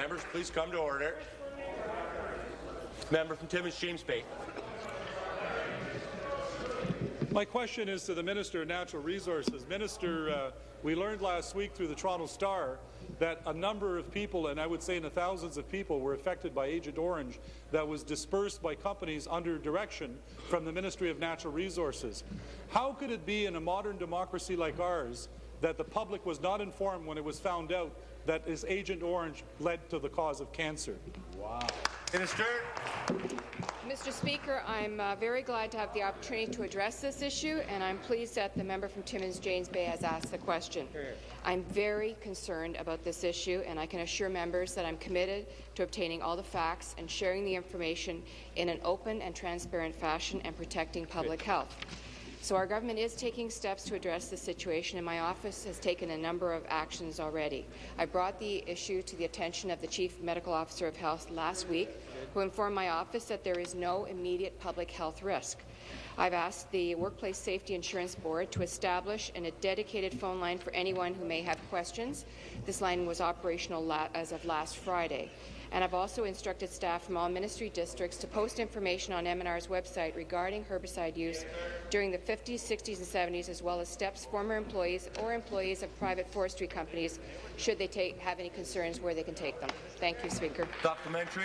Members, please come to order. Member from Timmins-James Bay. My question is to the Minister of Natural Resources. Minister, we learned last week through the Toronto Star that a number of people, and I would say in the thousands of people, were affected by Agent Orange that was dispersed by companies under direction from the Ministry of Natural Resources. How could it be in a modern democracy like ours that the public was not informed when it was found out that this Agent Orange led to the cause of cancer? Wow. Minister. Mr. Speaker, I'm very glad to have the opportunity to address this issue, and I'm pleased that the member from Timmins-James Bay has asked the question. I'm very concerned about this issue, and I can assure members that I'm committed to obtaining all the facts and sharing the information in an open and transparent fashion and protecting public health. So our government is taking steps to address the situation, and my office has taken a number of actions already. I brought the issue to the attention of the Chief Medical Officer of Health last week, who informed my office that there is no immediate public health risk. I've asked the Workplace Safety Insurance Board to establish a dedicated phone line for anyone who may have questions. This line was operational as of last Friday. And I've also instructed staff from all ministry districts to post information on MNR's website regarding herbicide use during the 50s, 60s and 70s, as well as steps former employees or employees of private forestry companies, should they have any concerns, where they can take them. Thank you, Speaker. Supplementary.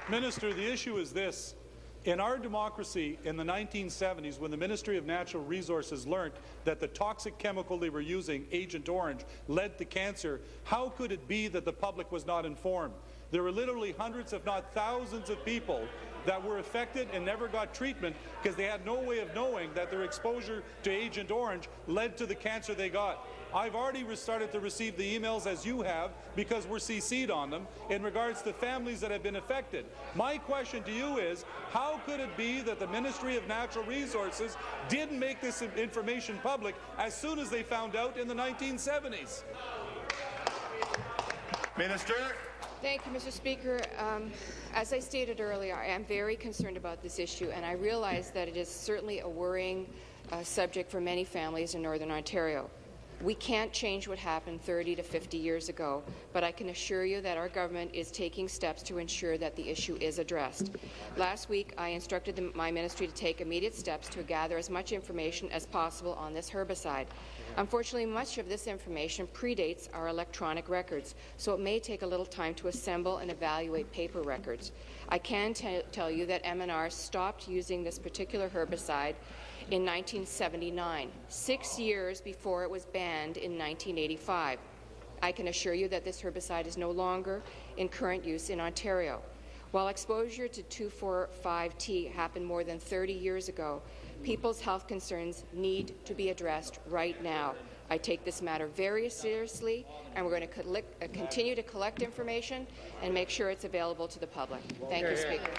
Minister, the issue is this. In our democracy in the 1970s, when the Ministry of Natural Resources learned that the toxic chemical they were using, Agent Orange, led to cancer, how could it be that the public was not informed? There were literally hundreds, if not thousands, of people that were affected and never got treatment because they had no way of knowing that their exposure to Agent Orange led to the cancer they got. I've already started to receive the emails, as you have, because we're CC'd on them, in regards to families that have been affected. My question to you is, how could it be that the Ministry of Natural Resources didn't make this information public as soon as they found out in the 1970s? Minister. Thank you, Mr. Speaker. As I stated earlier, I am very concerned about this issue, and I realize that it is certainly a worrying subject for many families in Northern Ontario. We can't change what happened 30 to 50 years ago, but I can assure you that our government is taking steps to ensure that the issue is addressed. Last week, I instructed my ministry to take immediate steps to gather as much information as possible on this herbicide. Unfortunately, much of this information predates our electronic records, so it may take a little time to assemble and evaluate paper records. I can tell you that MNR stopped using this particular herbicide in 1979, 6 years before it was banned in 1985. I can assure you that this herbicide is no longer in current use in Ontario. While exposure to 2,4,5-T happened more than 30 years ago, people's health concerns need to be addressed right now. I take this matter very seriously, and we're going to continue to collect information and make sure it's available to the public. Thank you, Speaker.